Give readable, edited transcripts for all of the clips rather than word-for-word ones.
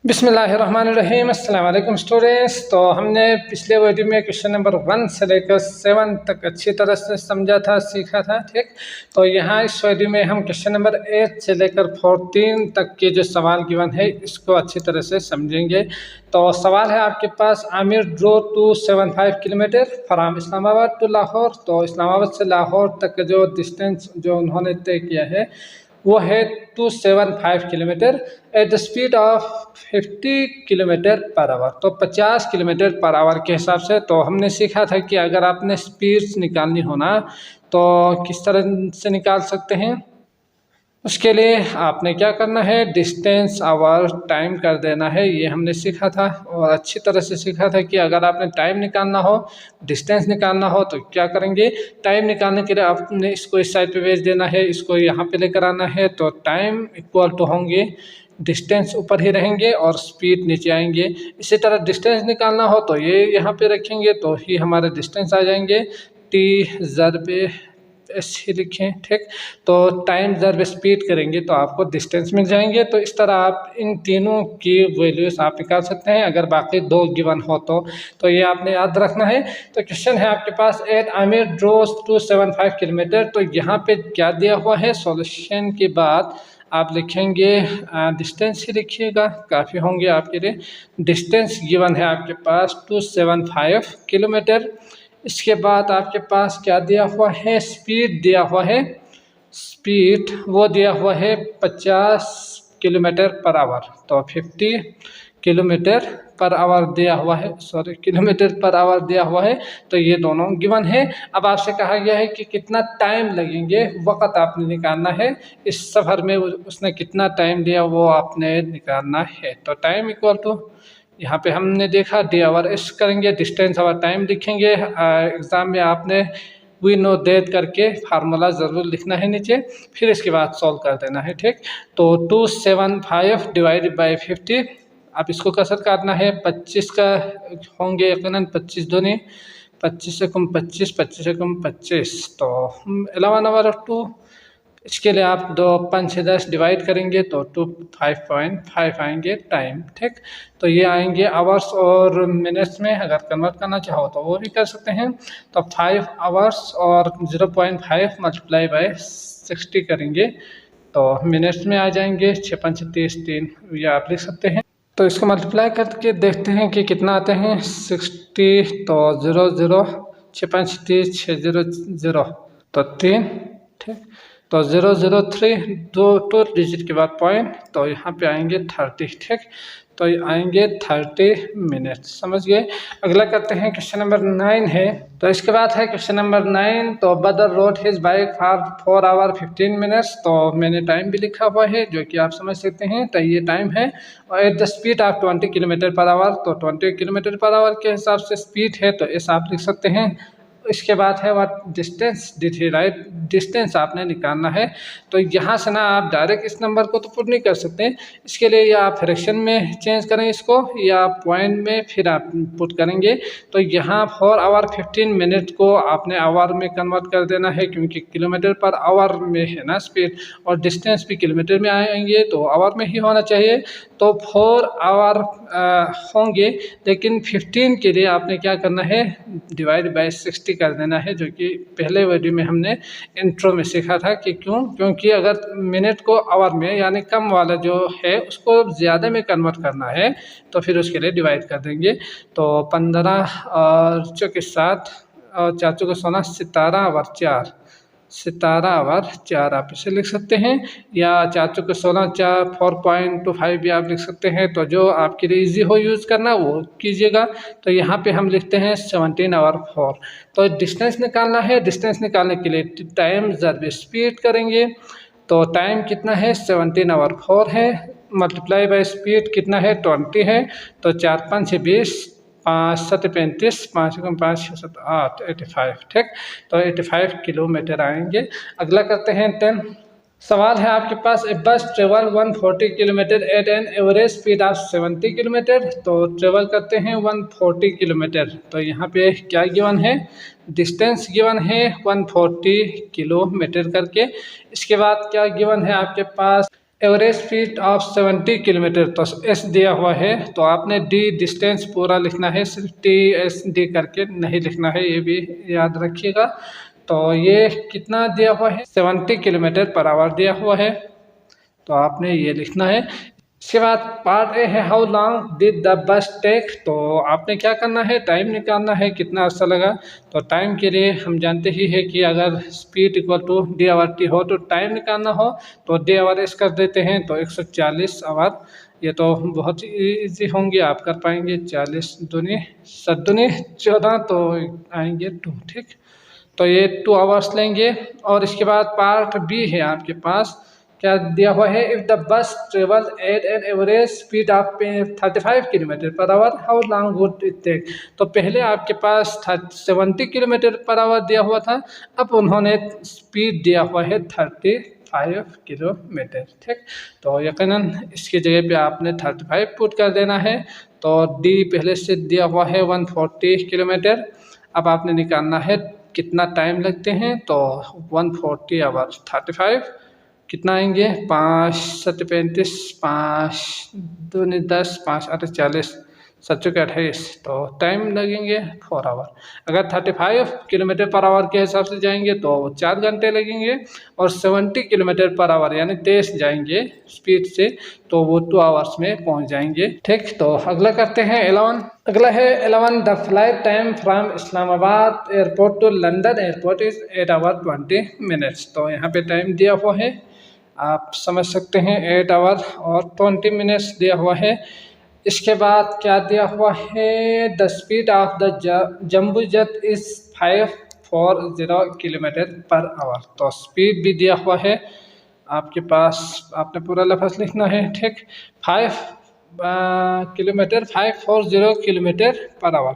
बिस्मिल्लाहिर्रहमानिर्रहीम। अस्सलाम वालेकुम स्टूडेंट्स। तो हमने पिछले वीडियो में क्वेश्चन नंबर 1 से लेकर 7 तक अच्छी तरह से समझा था, सीखा था। ठीक, तो यहाँ इस वीडियो में हम क्वेश्चन नंबर 8 से लेकर 14 तक के जो सवाल गिवन है इसको अच्छी तरह से समझेंगे। तो सवाल है आपके पास, Aamir drove 275 kilometre from Islamabad to Lahore. तो इस्लामाबाद से लाहौर तक का जो डिस्टेंस जो उन्होंने तय किया है वो है 275 kilometre at the speed of 50 kilometre per hour. तो 50 किलोमीटर पर आवर के हिसाब से। तो हमने सीखा था कि अगर आपने स्पीड निकालनी हो ना तो किस तरह से निकाल सकते हैं। उसके लिए आपने क्या करना है, डिस्टेंस आवर टाइम कर देना है। ये हमने सीखा था और अच्छी तरह से सीखा था कि अगर आपने टाइम निकालना हो, डिस्टेंस निकालना हो तो क्या करेंगे। टाइम निकालने के लिए आपने इसको इस साइड पे भेज देना है, इसको यहाँ पे लेकर आना है। तो टाइम इक्वल टू होंगे, डिस्टेंस ऊपर ही रहेंगे और स्पीड नीचे आएंगे। इसी तरह डिस्टेंस निकालना हो तो ये यहाँ पे रखेंगे तो ही हमारे डिस्टेंस आ जाएंगे। टी ज़रबे एस ही लिखें। ठीक, तो टाइम ज़रब स्पीड करेंगे तो आपको डिस्टेंस मिल जाएंगे। तो इस तरह आप इन तीनों की वैल्यूज आप निकाल सकते हैं अगर बाकी दो गिवन हो तो ये आपने याद रखना है। तो क्वेश्चन है आपके पास, एट आमिर ड्रोज 275 किलोमीटर। तो यहाँ पे क्या दिया हुआ है, सॉल्यूशन के बाद आप लिखेंगे डिस्टेंस ही लिखिएगा, काफ़ी होंगे आपके लिए। डिस्टेंस गिवन है आपके पास 275 किलोमीटर। इसके बाद आपके पास क्या दिया हुआ है, स्पीड दिया हुआ है। स्पीड वो दिया हुआ है 50 किलोमीटर पर आवर। तो 50 किलोमीटर पर आवर दिया हुआ है, सॉरी किलोमीटर पर आवर दिया हुआ है। तो ये दोनों गिवन है। अब आपसे कहा गया है कि कितना टाइम लगेंगे, वक़्त आपने निकालना है। इस सफ़र में उसने कितना टाइम दिया वो आपने निकालना है। तो टाइम इक्वल टू, यहाँ पे हमने देखा डी आवर एस करेंगे, डिस्टेंस आवर टाइम लिखेंगे। एग्ज़ाम में आपने वी नो दैट करके फार्मूला ज़रूर लिखना है नीचे, फिर इसके बाद सॉल्व कर देना है। ठीक, तो 275 डिवाइडेड बाई 50, आप इसको कसर काटना है। 25 का होंगे यकीनन, 25 दूनी 25 से कम 25, 25 से कम 25, तो 11/2। इसके लिए आप 2 5 से 10 डिवाइड करेंगे तो 5.5 आएंगे टाइम। ठीक, तो ये आएंगे आवर्स और मिनट्स में, अगर कन्वर्ट करना चाहो तो वो भी कर सकते हैं। तो 5 आवर्स और 0.5 मल्टीप्लाई बाय 60 करेंगे तो मिनट्स में आ जाएंगे। 6 5 30 3, ये आप लिख सकते हैं। तो इसको मल्टीप्लाई करके देखते हैं कि कितना आते हैं। 60 तो 00, 6 5 30, 6 0 0 तो 3। ठीक, तो 003, दो डिजिट के बाद पॉइंट, तो यहाँ पे आएंगे 30। ठीक, तो ये आएंगे 30 मिनट। समझ गए। अगला करते हैं, क्वेश्चन नंबर 9 है। तो इसके बाद है क्वेश्चन नंबर 9। तो Badar rode his bike for 4 hour 15 minutes. तो मैंने टाइम भी लिखा हुआ है जो कि आप समझ सकते हैं। तो ये टाइम है और at the speed of 20 kilometre per hour. तो 20 किलोमीटर पर आवर के हिसाब से स्पीड है तो ऐसा आप लिख सकते हैं। इसके बाद है what distance did he right, distance आपने निकालना है। तो यहाँ से ना आप डायरेक्ट इस नंबर को तो पुट नहीं कर सकते, इसके लिए या आप फ्रैक्शन में चेंज करें इसको या पॉइंट में फिर आप पुट करेंगे। तो यहाँ 4 आवर 15 मिनट को आपने आवर में कन्वर्ट कर देना है क्योंकि किलोमीटर पर आवर में है ना स्पीड, और डिस्टेंस भी किलोमीटर में आएंगे तो आवर में ही होना चाहिए। तो 4 आवर होंगे, लेकिन 15 के लिए आपने क्या करना है, डिवाइड बाय 60 कर देना है, जो कि पहले वीडियो में हमने इंट्रो में सीखा था कि क्यों, क्योंकि अगर मिनट को आवर में यानी कम वाला जो है उसको ज़्यादा में कन्वर्ट करना है तो फिर उसके लिए डिवाइड कर देंगे। तो 15 और 7 और 4 को 16, 17 और 4, 17 आवर 4 आप इसे लिख सकते हैं, या 4 चौके 16, 4 4.25 भी आप लिख सकते हैं। तो जो आपके लिए इजी हो यूज़ करना वो कीजिएगा। तो यहाँ पे हम लिखते हैं 17 आवर 4। तो डिस्टेंस निकालना है, डिस्टेंस निकालने के लिए टाइम ज़रब स्पीड करेंगे। तो टाइम कितना है, 17 आवर 4 है, मल्टीप्लाई बाय स्पीड कितना है, 20 है। तो 4 5 20, 5 7 35, 5 5 6 7 8, 85। ठीक, तो 85 किलोमीटर आएंगे। अगला करते हैं 10। सवाल है आपके पास, a bus travel 140 kilometre at an average speed of 70 kilometre. तो ट्रेवल करते हैं 140 किलोमीटर। तो यहाँ पे क्या गिवन है, डिस्टेंस गिवन है 140 किलोमीटर करके। इसके बाद क्या गिवन है आपके पास, एवरेज स्पीड ऑफ 70 किलोमीटर, तो एस दिया हुआ है तो आपने डी डिस्टेंस पूरा लिखना है, सिर्फ टी एस डी करके नहीं लिखना है, ये भी याद रखिएगा। तो ये कितना दिया हुआ है, 70 किलोमीटर पर आवर दिया हुआ है, तो आपने ये लिखना है। इसके बाद पार्ट ए है how long did the bus take, तो आपने क्या करना है, टाइम निकालना है कितना अर्सा लगा। तो टाइम के लिए हम जानते ही है कि अगर speed equal to D over T हो तो टाइम निकालना हो तो डी आवर एस कर देते हैं, तो 140 आवर। ये तो बहुत ईजी होंगे, आप कर पाएंगे। 40 दूनी 7 दूनी 14, तो आएंगे 2, ठीक। तो ये 2 आवर्स लेंगे। और इसके बाद पार्ट बी है आपके पास, क्या दिया हुआ है, if the bus travel at an average speed of 35 kilometre per hour how long would it take. तो पहले आपके पास 70 किलोमीटर पर आवर दिया हुआ था, अब उन्होंने स्पीड दिया हुआ है 35 किलोमीटर, ठीक। तो यकीनन इसकी जगह पे आपने 35 पुट कर देना है। तो डी पहले से दिया हुआ है 140 किलोमीटर। अब आपने निकालना है कितना टाइम लगते हैं, तो 140 आवर 35 कितना आएंगे, 5 7 35, 5 दूनी 10, 5 8 40, 7 चौके 28, तो टाइम लगेंगे 4 आवर। अगर 35 किलोमीटर पर आवर के हिसाब से जाएंगे तो 4 घंटे लगेंगे, और 70 किलोमीटर पर आवर यानी तेज जाएंगे स्पीड से तो वो 2 आवर्स में पहुंच जाएंगे, ठीक। तो अगला करते हैं 11। अगला है 11, the flight time from Islamabad airport to London airport is 8 hour 20 minutes. तो यहाँ पे टाइम दिया हुआ है, आप समझ सकते हैं 8 आवर और 20 मिनट्स दिया हुआ है। इसके बाद क्या दिया हुआ है, the speed of the jumbo jet is 540 kilometre per hour. तो स्पीड भी दिया हुआ है आपके पास, आपने पूरा लफ्ज़ लिखना है, ठीक। 540 किलोमीटर पर आवर,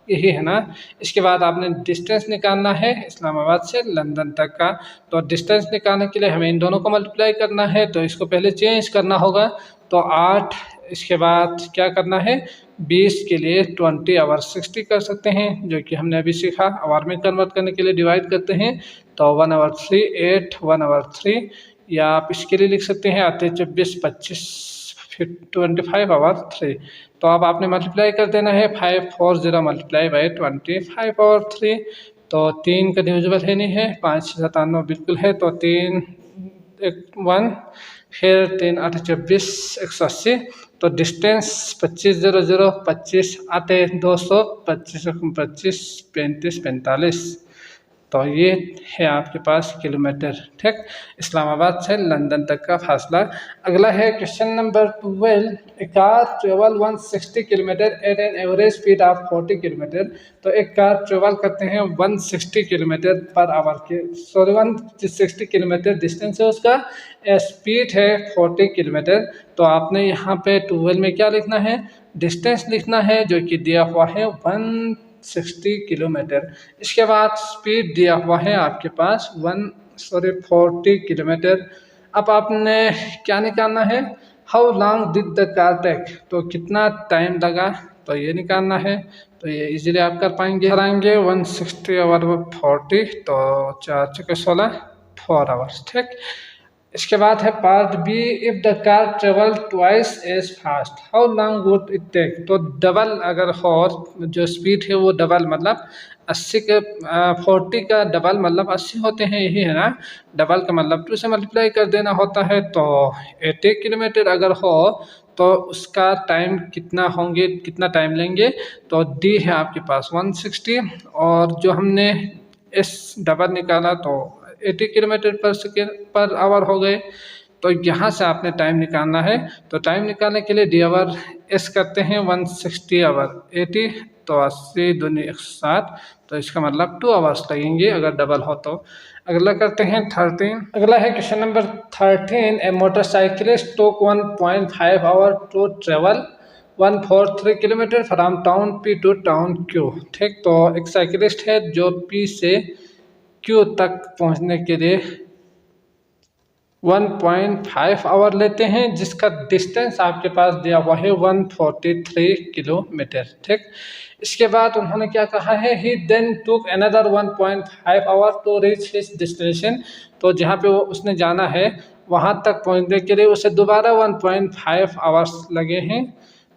यही है ना। इसके बाद आपने डिस्टेंस निकालना है इस्लामाबाद से लंदन तक का। तो डिस्टेंस निकालने के लिए हमें इन दोनों को मल्टीप्लाई करना है, तो इसको पहले चेंज करना होगा। तो 8, इसके बाद क्या करना है, 20 के लिए 20 आवर 60 कर सकते हैं, जो कि हमने अभी सीखा। आवर में कन्वर्ट करने के लिए डिवाइड करते हैं, तो 1 आवर 3 8 1 आवर 3, या आप इसके लिए लिख सकते हैं आते 24 25 फिर 25 आवर 3। तो अब आपने मल्टीप्लाई कर देना है, 540 मल्टीप्लाई बाई 25 आवर 3। तो 3 का डिविजिबल है नहीं है, 5 97 बिल्कुल है, तो 3 1 फिर 3 8 24 180। तो डिस्टेंस 2500 25 आते 200 25 25 35 45, तो ये है आपके पास किलोमीटर, ठीक। इस्लामाबाद से लंदन तक का फासला। अगला है question number 12, a car travel 160 kilometre at an average speed of 40 kilometre. तो एक कार ट्रेवल करते हैं 160 किलोमीटर पर आवर के, 160 किलोमीटर डिस्टेंस है उसका, स्पीड है 40 किलोमीटर। तो आपने यहाँ पे 12 में क्या लिखना है, डिस्टेंस लिखना है, जो कि दिया हुआ है 160 किलोमीटर। इसके बाद स्पीड दिया हुआ है आपके पास 40 किलोमीटर। अब आपने क्या निकालना है, how long did the car take, तो कितना टाइम लगा, तो ये निकालना है। तो ये इजीली आप कर पाएंगे, कराएंगे 160 आवर 40, तो 4 चौके 16 4 आवर्स, ठीक। इसके बाद है part B, if the car travel twice as fast how long would it take. तो डबल अगर हो, जो स्पीड है वो डबल मतलब 80 के 40 का डबल मतलब 80 होते हैं, यही है ना। डबल का मतलब 2 से मल्टीप्लाई कर देना होता है। तो 80 किलोमीटर अगर हो तो उसका टाइम कितना होंगे, कितना टाइम लेंगे। तो डी है आपके पास 160, और जो हमने एस डबल निकाला तो 80 किलोमीटर पर सेकेंड पर आवर हो गए। तो यहाँ से आपने टाइम निकालना है। तो टाइम निकालने के लिए डी आवर एस करते हैं 160 आवर 80, तो 80 दूनी 160, तो इसका मतलब 2 आवर्स लगेंगे अगर डबल हो तो। अगला करते हैं 13। अगला है question number 13, a motorcyclist took 1.5 hour to travel 143 kilometre from town P to town Q, ठीक। तो एक साइकिलिस्ट है जो पी से क्यू तक पहुंचने के लिए 1.5 आवर लेते हैं, जिसका डिस्टेंस आपके पास दिया हुआ है 143 किलोमीटर, ठीक। इसके बाद उन्होंने क्या कहा है, he then took another 1.5 hour to reach his destination. तो जहाँ पे वो उसने जाना है वहाँ तक पहुँचने के लिए उसे दोबारा 1.5 आवर्स लगे हैं।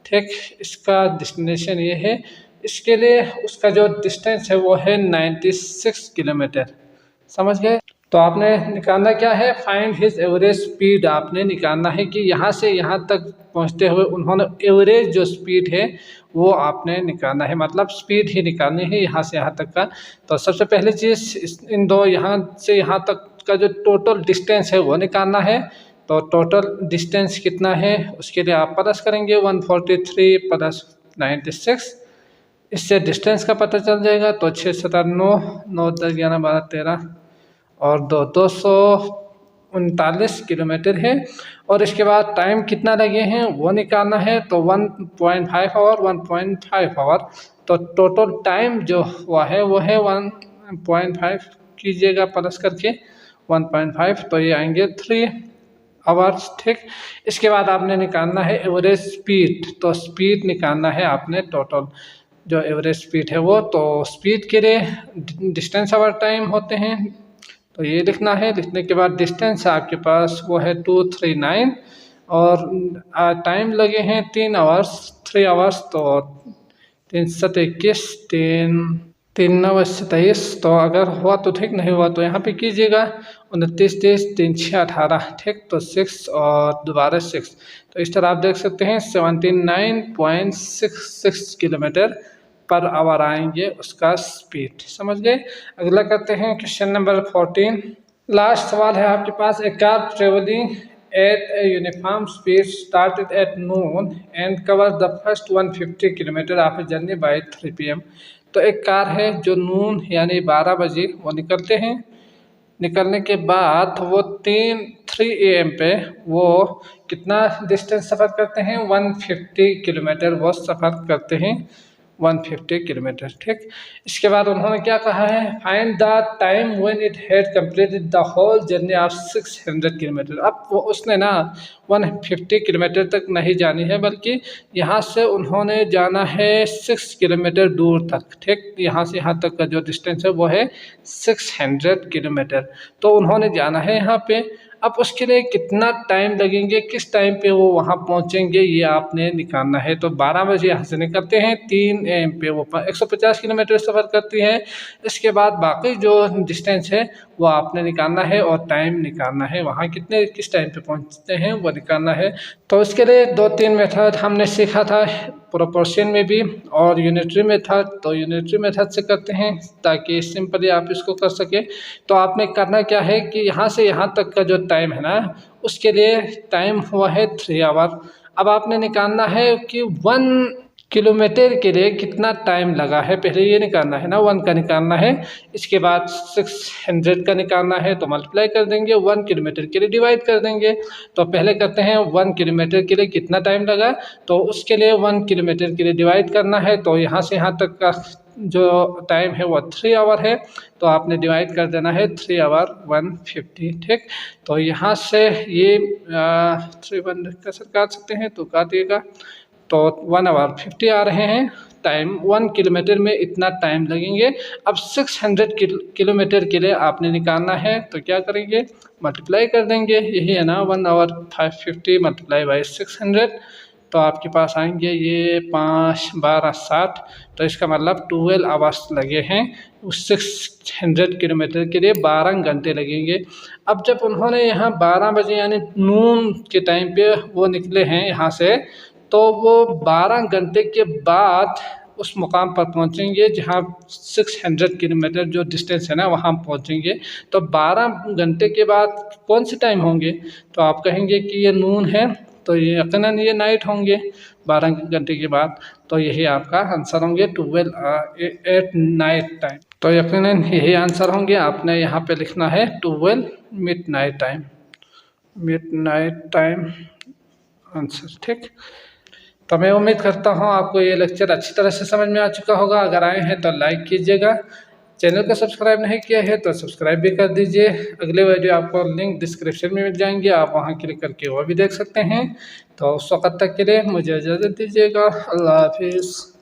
ठीक, इसका डेस्टिनेशन ये है। इसके लिए उसका जो डिस्टेंस है वो है 96 किलोमीटर। समझ गए? तो आपने निकालना क्या है, फाइंड हिज एवरेज स्पीड। आपने निकालना है कि यहाँ से यहाँ तक पहुँचते हुए उन्होंने एवरेज जो स्पीड है वो आपने निकालना है, मतलब स्पीड ही निकालनी है यहाँ से यहाँ तक का। तो सबसे पहली चीज़ इन दो यहाँ से यहाँ तक का जो टोटल डिस्टेंस है वो निकालना है। तो टोटल डिस्टेंस कितना है उसके लिए आप प्लस करेंगे 143 प्लस 96, इससे डिस्टेंस का पता चल जाएगा। तो 6 7 9 9 10 11 12 13 और 239 किलोमीटर है। और इसके बाद टाइम कितना लगे हैं वो निकालना है। तो 1.5 आवर 1.5 आवर, तो टोटल टाइम जो हुआ है वो है 1.5 कीजिएगा प्लस करके 1.5, तो ये आएंगे 3 आवर्स। ठीक, इसके बाद आपने निकालना है एवरेज स्पीड। तो स्पीड निकालना है आपने, टोटल जो एवरेज स्पीड है वो। तो स्पीड के लिए डिस्टेंस आवर टाइम होते हैं, तो ये लिखना है। लिखने के बाद डिस्टेंस आपके पास वो है 239 और टाइम लगे हैं 3 आवर्स 3 आवर्स। तो 3 7 21 3 9 27। तो अगर हुआ तो ठीक, नहीं हुआ तो यहाँ पे कीजिएगा 29 30 3 6 18। ठीक, तो 6 और दोबारा 6, तो इस तरह आप देख सकते हैं 79.66 किलोमीटर पर आवर आएंगे उसका स्पीड। समझ गए? अगला करते हैं क्वेश्चन नंबर 14। लास्ट सवाल है आपके पास। A car travelling at a uniform speed started at noon and cover the first 150 kilometre of a journey by 3 PM। तो एक कार है जो नून यानी 12 बजे वो निकलते हैं। निकलने के बाद वो 3 AM पे वो कितना डिस्टेंस सफ़र करते हैं, 150 किलोमीटर वो सफ़र करते हैं, 150 किलोमीटर। ठीक, इसके बाद उन्होंने क्या कहा है, find the time when it had completed the whole journey of 600 kilometre. अब वो उसने ना 150 किलोमीटर तक नहीं जानी है, बल्कि यहाँ से उन्होंने जाना है 6 किलोमीटर दूर तक। ठीक, यहाँ से यहाँ तक का जो डिस्टेंस है वो है 600 किलोमीटर। तो उन्होंने जाना है यहाँ पे। अब उसके लिए कितना टाइम लगेंगे, किस टाइम पे वो वहाँ पहुँचेंगे, ये आपने निकालना है। तो 12 बजे यहाँ से निकलते हैं, 3 AM पे वो 150 किलोमीटर सफ़र करती है। इसके बाद बाकी जो डिस्टेंस है वो आपने निकालना है और टाइम निकालना है, वहाँ कितने किस टाइम पे पहुँचते हैं वो निकालना है। तो इसके लिए 2-3 मेथड हमने सीखा था, प्रोपोर्शन में भी और यूनिटरी मेथड। तो यूनिटरी मेथड से करते हैं ताकि सिंपली आप इसको कर सके। तो आपने करना क्या है कि यहाँ से यहाँ तक का जो टाइम है ना, उसके लिए टाइम हुआ है 3 आवर। अब आपने निकालना है कि 1 किलोमीटर के लिए कितना टाइम लगा है, पहले ये निकालना है ना, 1 का निकालना है। इसके बाद 600 का निकालना है, तो मल्टीप्लाई कर देंगे, 1 किलोमीटर के लिए डिवाइड कर देंगे। तो पहले करते हैं 1 किलोमीटर के लिए कितना टाइम लगा, तो उसके लिए 1 किलोमीटर के लिए डिवाइड करना है। तो यहाँ से यहाँ तक का जो टाइम है वो 3 आवर है, तो आपने डिवाइड कर देना है 3 आवर 150। ठीक, तो यहाँ से ये 3 कैसे काट सकते हैं, तो काटिएगा। तो 1 आवर 50 आ रहे हैं टाइम, 1 किलोमीटर में इतना टाइम लगेंगे। अब 600 किलोमीटर के लिए आपने निकालना है, तो क्या करेंगे, मल्टीप्लाई कर देंगे, यही है ना, 1 आवर 550 मल्टीप्लाई बाई 600। तो आपके पास आएंगे ये 5 12 60। तो इसका मतलब 12 आवर्स लगे हैं उस 600 किलोमीटर के लिए, 12 घंटे लगेंगे। अब जब उन्होंने यहाँ 12 बजे यानी नून के टाइम पे वो निकले हैं यहाँ से, तो वो 12 घंटे के बाद उस मुकाम पर पहुंचेंगे जहां 600 किलोमीटर जो डिस्टेंस है ना वहां पहुंचेंगे। तो 12 घंटे के बाद कौन से टाइम होंगे, तो आप कहेंगे कि ये नून है, तो ये यकीनन ये नाइट होंगे 12 घंटे के बाद। तो यही आपका आंसर होंगे 12 एट नाइट टाइम। तो यकीनन यही आंसर होंगे। आपने यहाँ पे लिखना है 12 मिड नाइट टाइम आंसर। ठीक, तो मैं उम्मीद करता हूँ आपको ये लेक्चर अच्छी तरह से समझ में आ चुका होगा। अगर आए हैं तो लाइक कीजिएगा, चैनल को सब्सक्राइब नहीं किया है तो सब्सक्राइब भी कर दीजिए। अगले वीडियो आपको लिंक डिस्क्रिप्शन में मिल जाएंगे, आप वहाँ क्लिक करके वो भी देख सकते हैं। तो उस वक्त तक के लिए मुझे इजाज़त दीजिएगा। अल्लाह हाफिज़।